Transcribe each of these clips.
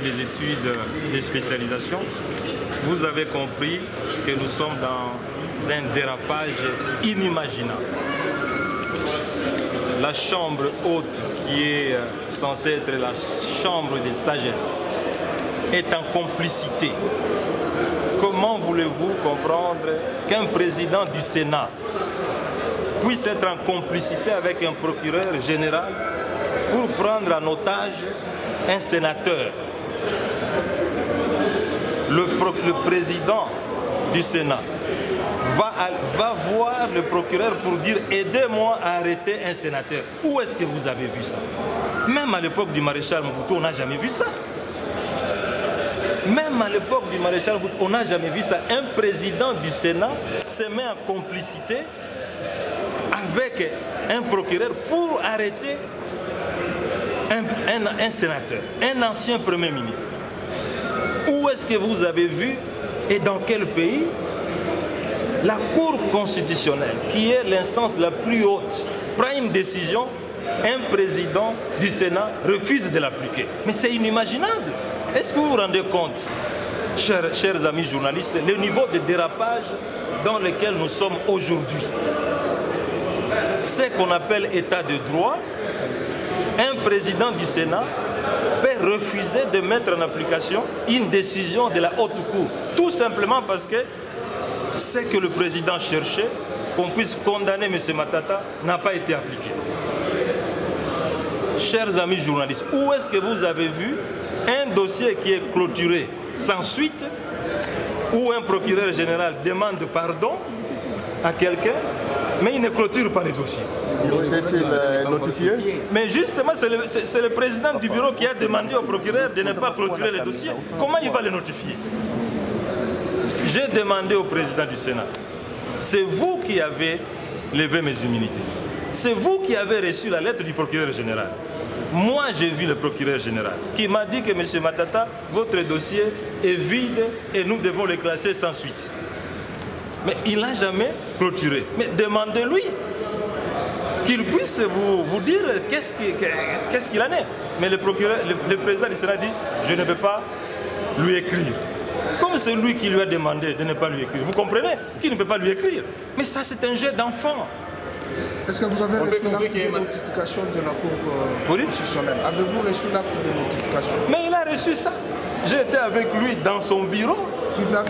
des études de spécialisation, vous avez compris que nous sommes dans un dérapage inimaginable. La chambre haute, qui est censée être la chambre des sagesses, est en complicité. Comment voulez-vous comprendre qu'un président du Sénat puisse être en complicité avec un procureur général pour prendre en otage un sénateur? Le président du Sénat va voir le procureur pour dire « aidez-moi à arrêter un sénateur ». Où est-ce que vous avez vu ça? Même à l'époque du maréchal Mobutu, on n'a jamais vu ça. Même à l'époque du maréchal Mobutu, on n'a jamais vu ça. Un président du Sénat se met en complicité avec un procureur pour arrêter un sénateur, un ancien premier ministre. Où est-ce que vous avez vu et dans quel pays la Cour constitutionnelle, qui est l'instance la plus haute, prend une décision, un président du Sénat refuse de l'appliquer? Mais c'est inimaginable. Est-ce que vous vous rendez compte, chers amis journalistes, le niveau de dérapage dans lequel nous sommes aujourd'hui? Ce qu'on appelle état de droit, un président du Sénat peut refuser de mettre en application une décision de la haute cour, tout simplement parce que ce que le président cherchait, qu'on puisse condamner M. Matata, n'a pas été appliqué. Chers amis journalistes, où est-ce que vous avez vu un dossier qui est clôturé sans suite, où un procureur général demande pardon à quelqu'un, mais il ne clôture pas les dossiers? Ils ont été notifiés. Mais justement, c'est le président du bureau qui a demandé au procureur de ne pas clôturer les dossiers. Comment il va les notifier? J'ai demandé au président du Sénat, c'est vous qui avez levé mes immunités. C'est vous qui avez reçu la lettre du procureur général. Moi, j'ai vu le procureur général qui m'a dit que M. Matata, votre dossier est vide et nous devons le classer sans suite. Mais il n'a jamais clôturé. Mais demandez-lui qu'il puisse vous dire qu'est-ce qu'il en est. Mais le président du Sénat dit, je ne peux pas lui écrire. Comme c'est lui qui lui a demandé de ne pas lui écrire. Vous comprenez? Qu'il ne peut pas lui écrire. Mais ça, c'est un jeu d'enfant. Est-ce que vous avez reçu l'acte de notification de la Cour constitutionnelle? Avez-vous reçu l'acte de notification? Mais il a reçu ça. J'ai été avec lui dans son bureau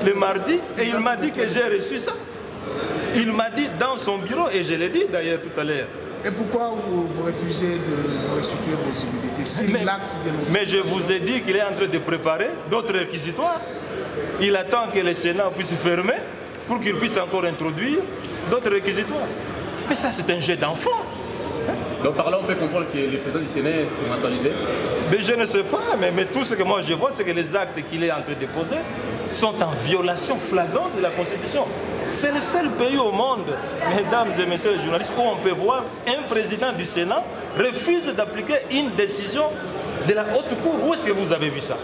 le mardi et il m'a dit que j'ai reçu ça. Il m'a dit dans son bureau, et je l'ai dit d'ailleurs tout à l'heure. Et pourquoi vous refusez de vous restituer vos immunités si l'acte de notification? Mais je vous ai dit qu'il est en train de préparer d'autres réquisitoires. Il attend que le Sénat puisse fermer pour qu'il puisse encore introduire d'autres réquisitoires. Mais ça, c'est un jeu d'enfant. Donc par là, on peut comprendre que le président du Sénat est instrumentalisé? Mais je ne sais pas, mais tout ce que moi je vois, c'est que les actes qu'il est en train de poser sont en violation flagrante de la Constitution. C'est le seul pays au monde, mesdames et messieurs les journalistes, où on peut voir un président du Sénat refuse d'appliquer une décision de la haute cour. Où est-ce que vous avez vu ça?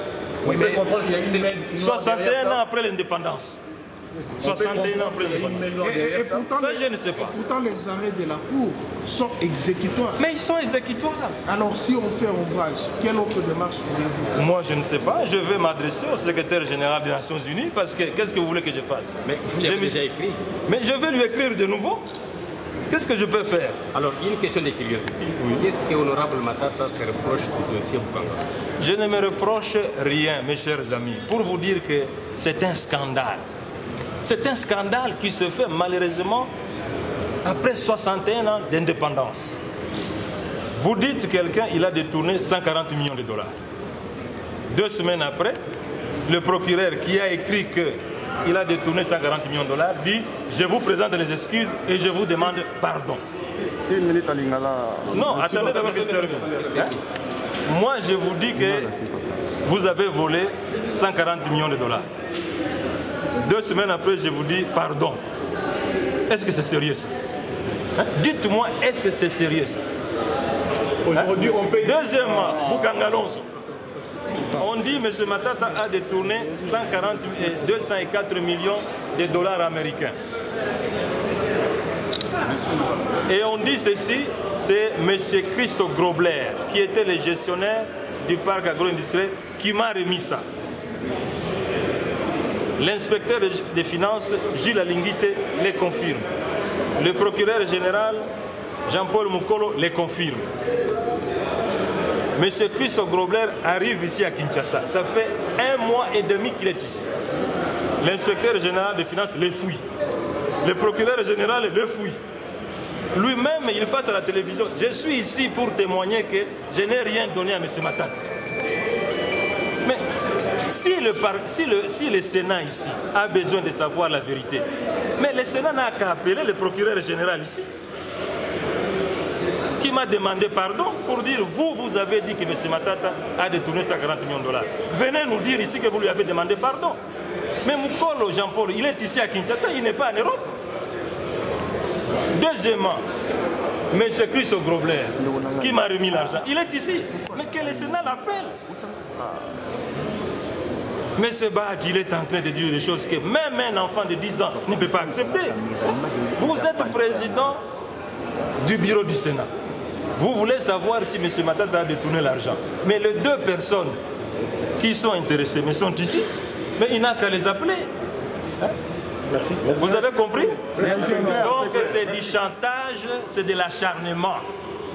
On peut comprendre qu'il y a une main 61 ans après l'indépendance. 61 ans après l'indépendance. Et pourtant, ça, je ne sais pas. Pourtant, les arrêts de la Cour sont exécutoires. Mais ils sont exécutoires. Alors, si on fait ombrage, quelle autre démarche pourriez-vous faire? Moi, je ne sais pas. Je vais m'adresser au secrétaire général des Nations Unies parce que qu'est-ce que vous voulez que je fasse? Mais vous l'avez déjà écrit. Mais je vais lui écrire de nouveau. Qu'est-ce que je peux faire? Alors, une question de curiosité. Qu'est-ce que l'honorable Matata se reproche du dossier Bukanga? Je ne me reproche rien, mes chers amis, pour vous dire que c'est un scandale. C'est un scandale qui se fait malheureusement après 61 ans d'indépendance. Vous dites quelqu'un, il a détourné 140 millions de dollars. 2 semaines après, le procureur qui a écrit qu'il a détourné 140 millions de dollars dit « Je vous présente les excuses et je vous demande pardon ». Non, attendez d'abord que je termine. Moi, je vous dis que vous avez volé 140 millions de dollars. 2 semaines après, je vous dis pardon. Est-ce que c'est sérieux ça? Dites-moi, est-ce que c'est sérieux ça? Aujourd'hui, on paye. Deuxièmement, Bukanga Lonso. On dit que M. Matata a détourné 204 millions de dollars américains. Et on dit ceci, c'est M. Christo Grobler, qui était le gestionnaire du parc agro-industriel qui m'a remis ça. L'inspecteur des finances, Gilles Alinguite, les confirme. Le procureur général, Jean-Paul Mukolo, les confirme. M. Christo Grobler arrive ici à Kinshasa. Ça fait 1 mois et demi qu'il est ici. L'inspecteur général des finances les fouille. Le procureur général le fouille. Lui-même, il passe à la télévision. Je suis ici pour témoigner que je n'ai rien donné à M. Matata. Mais si le Sénat ici a besoin de savoir la vérité, mais le Sénat n'a qu'à appeler le procureur général ici, qui m'a demandé pardon pour dire vous avez dit que M. Matata a détourné 140 millions de dollars. Venez nous dire ici que vous lui avez demandé pardon. Mais Mukolo Jean-Paul, il est ici à Kinshasa, il n'est pas en Europe. Deuxièmement, M. Christo Grobler, qui m'a remis l'argent, il est ici. Mais que le Sénat l'appelle. Mais ce Bad, il est en train de dire des choses que même un enfant de 10 ans ne peut pas accepter. Vous êtes président du bureau du Sénat. Vous voulez savoir si M. Matata a détourné l'argent. Mais les 2 personnes qui sont intéressées mais sont ici, mais il n'a qu'à les appeler. Merci. Vous avez compris? Donc c'est du chantage, c'est de l'acharnement.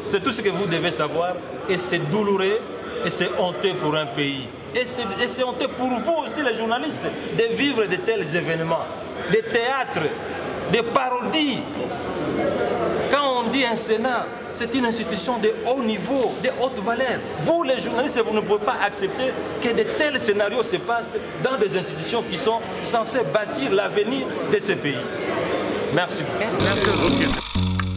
C'est tout ce que vous devez savoir. Et c'est douloureux et c'est honteux pour un pays. Et c'est honteux pour vous aussi les journalistes de vivre de tels événements. Des théâtres, des parodies. Quand on dit un Sénat, c'est une institution de haut niveau, de haute valeur. Vous les journalistes, vous ne pouvez pas accepter que de tels scénarios se passent dans des institutions qui sont censées bâtir l'avenir de ce pays. Merci beaucoup.